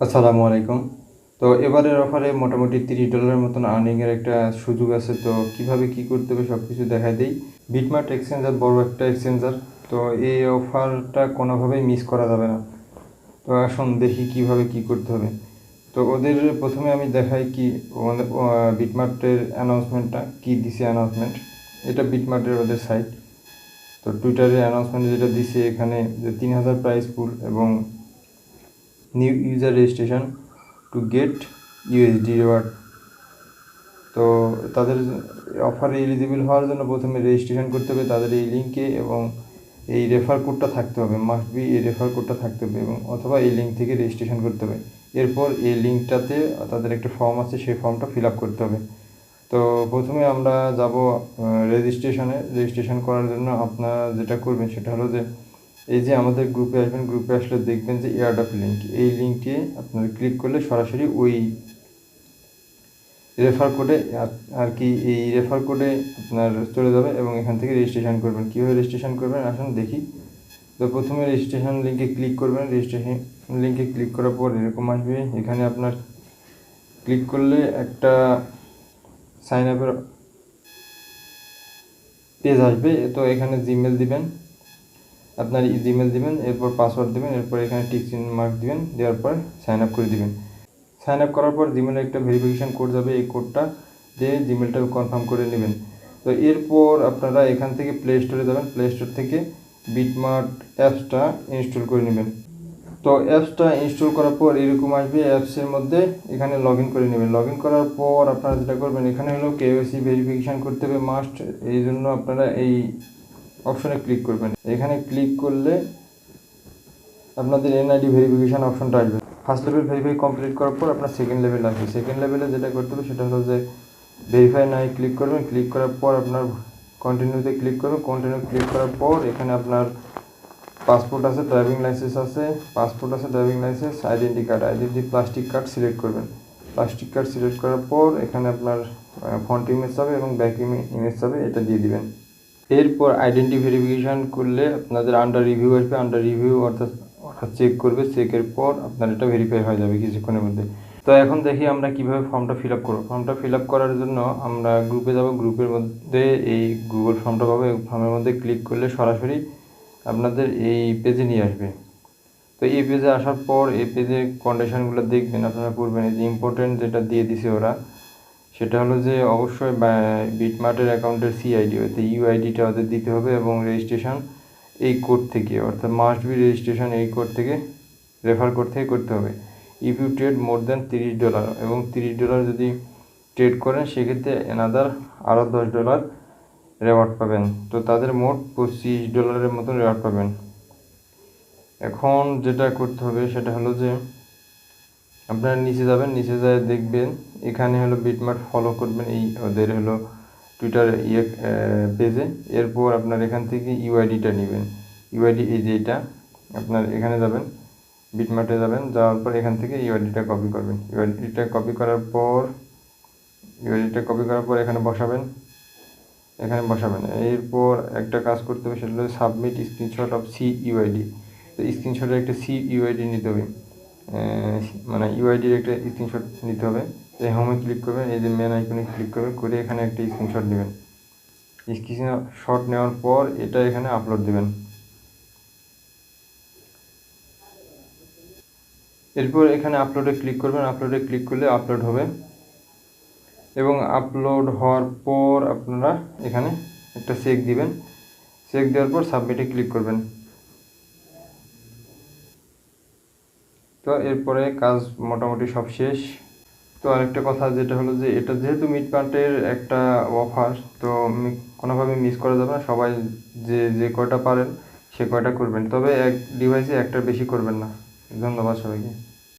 আসসালামু আলাইকুম। তো এবারের অফারে মোটামুটি $30 মতন আর্নিংয়ের একটা সুযোগ আছে। তো কিভাবে কি করতে হবে সব কিছু দেখাই দেই। বিটমার্ট এক্সচেঞ্জার বড় একটা এক্সচেঞ্জার। তো এই অফারটা কোনোভাবেই মিস করা যাবে না। তো আসুন দেখি কিভাবে কি করতে হবে। তো ওদের প্রথমে আমি দেখাই কি বিটমার্টের অ্যানাউন্সমেন্টটা কি দিছে অ্যানাউন্সমেন্ট। এটা বিটমার্টের ওদের সাইট। তো টুইটারে অ্যানাউন্সমেন্ট যেটা দিছে এখানে যে 3000 প্রাইস পুল এবং new user registration to get USD reward. তো তাদের অফারে এলিজিবল হওয়ার জন্য প্রথমে রেজিস্ট্রেশন করতে হবে তাদের এই লিঙ্কে, এবং এই রেফার কোডটা থাকতে হবে, মাস্ট বি এই রেফার কোডটা থাকতে হবে, এবং অথবা এই লিঙ্ক থেকে রেজিস্ট্রেশন করতে হবে। এরপর এই লিঙ্কটাতে তাদের একটা ফর্ম আছে, সেই ফর্মটা ফিল আপ করতে হবে। তো প্রথমে আমরা যাব রেজিস্ট্রেশন করার জন্য আপনারা যেটা করবেন সেটা হলো যে এই যে আমাদের গ্রুপে আসবেন, গ্রুপে আসলে দেখবেন যে এয়ারড্রপ লিঙ্ক, এই লিঙ্কে আপনারা ক্লিক করলে সরাসরি ওই রেফার কোডে আর কি এই রেফার কোডে আপনার চলে যাবে এবং এখান থেকে রেজিস্ট্রেশন করবেন। কীভাবে রেজিস্ট্রেশন করবেন আসুন দেখি। তো প্রথমে রেজিস্ট্রেশন লিঙ্কে ক্লিক করবেন। রেজিস্ট্রেশন লিঙ্কে ক্লিক করার পর এরকম আসবে, এখানে আপনার ক্লিক করলে একটা সাইন আপের পেজ আসবে। তো এখানে জিমেল দিবেন, আপনার জিমেল দিবেন, এরপর পাসওয়ার্ড দিবেন, এরপর এখানে টিক চিহ্ন মার্ক দিবেন, দেওয়ার পর সাইন আপ করে দিবেন। সাইন আপ করার পর জিমেলে একটা ভেরিফিকেশান কোড যাবে, এই কোডটা দিয়ে জিমেলটা কনফার্ম করে নেবেন। তো এরপর আপনারা এখান থেকে প্লে স্টোরে যাবেন, প্লে স্টোর থেকে বিটমার্ট অ্যাপসটা ইনস্টল করে নেবেন। তো অ্যাপসটা ইনস্টল করার পর এরকম আসবে, অ্যাপসের মধ্যে এখানে লগ ইন করে নেবেন। লগ ইন করার পর আপনারা যেটা করবেন, এখানে হলো কেওয়াইসি ভেরিফিকেশান করতে হবে মাস্ট, এই জন্য আপনারা এই অপশনে ক্লিক করবেন। এখানে ক্লিক করলে আপনাদের এনআইডি ভেরিফিকেশান অপশনটা আসবে। ফার্স্ট লেভেল ভেরিফাই কমপ্লিট করার পর আপনার সেকেন্ড লেভেল আসবে। সেকেন্ড লেভেলে যেটা করতে হবে সেটা হলো যে ভেরিফাই নাই ক্লিক করবেন। ক্লিক করার পর আপনার কন্টিনিউতে ক্লিক করবেন। কন্টিনিউ ক্লিক করার পর এখানে আপনার পাসপোর্ট আছে, ড্রাইভিং লাইসেন্স আছে, driving licence, identity card, plastic card select করবেন। প্লাস্টিক কার্ড সিলেক্ট করার পর এখানে আপনার ফ্রন্ট ইমেজ হবে এবং ব্যাক ইমেজ হবে, এটা দিয়ে দিবেন। এরপর আইডেন্টি ভেরিফিকেশান করলে আপনাদের আন্ডার রিভিউ আসবে। আন্ডার রিভিউ অর্থাৎ চেক করবে, চেকের পর আপনার এটা ভেরিফাই হয়ে যাবে কিছুক্ষণের মধ্যে। তো এখন দেখি আমরা কিভাবে ফর্মটা ফিল আপ করবো। ফর্মটা ফিল আপ করার জন্য আমরা গ্রুপে যাব, গ্রুপের মধ্যে এই গুগল ফর্মটা পাবো, এই ফর্মের মধ্যে ক্লিক করলে সরাসরি আপনাদের এই পেজে নিয়ে আসবে। তো এই পেজে আসার পর এই পেজের কন্ডিশনগুলো দেখবেন, আপনারা পড়বেন। এই যে ইম্পর্টেন্ট যেটা দিয়ে দিছে ওরা, সেটা হলো যে অবশ্যই বিটমার্টের অ্যাকাউন্টের সিআইডি অর্থাৎ ইউআইডিটা ওদের দিতে হবে, এবং রেজিস্ট্রেশন এই কোড থেকে, অর্থাৎ মাস্ট বি রেজিস্ট্রেশন এই কোড থেকে, রেফার কোড থেকে করতে হবে। If you trade more than $30, এবং $30 যদি ট্রেড করেন সেক্ষেত্রে এনাদার আরও $10 রেওয়ার্ড পাবেন। তো তাদের মোট $25 মতন রেওয়ার্ড পাবেন। এখন যেটা করতে হবে সেটা হলো যে আপনারা নিচে যাবেন, নিচে যায় দেখবেন এখানে হলো বিটমার্ট ফলো করবেন এই ওদের হলো টুইটার পেজে। এরপর আপনার এখান থেকে ইউআইডিটা নেবেন। ইউআইডি এই যে এটা, আপনার এখানে যাবেন, বিটমার্টে যাবেন, যাওয়ার পর এখান থেকে ইউআইডিটা কপি করবেন। ইউআইডিটা কপি করার পর এখানে বসাবেন, এরপর একটা কাজ করতে হবে, সেটা হলো submit screenshot of C UID. তো স্ক্রিনশটের একটা সি ইউআইডি নিতে হবে, মানে ইউআইডির একটা স্ক্রিনশট নিতে হবে। এই হোমে ক্লিক করবেন, এই যে মেন আইকনে ক্লিক করবেন, করে এখানে একটা স্ক্রিনশট নেবেন। স্ক্রিনশট নেওয়ার পর এটা এখানে আপলোড দেবেন। এরপর এখানে আপলোডে ক্লিক করবেন। আপলোডে ক্লিক করলে আপলোড হবে, এবং আপলোড হওয়ার পর আপনারা এখানে একটা চেক দিবেন। চেক দেওয়ার পর সাবমিটে ক্লিক করবেন। তো এরপরে কাজ মোটামুটি সব শেষ। তো আরেকটা কথা যেটা হলো যে এটা যেহেতু বিটমার্টের একটা অফার, তো কোনোভাবে মিস করা যাবে না। সবাই যে কয়টা পারেন সে কয়টা করবেন, তবে এক ডিভাইসে একটার বেশি করবেন না। ধন্যবাদ সবাইকে।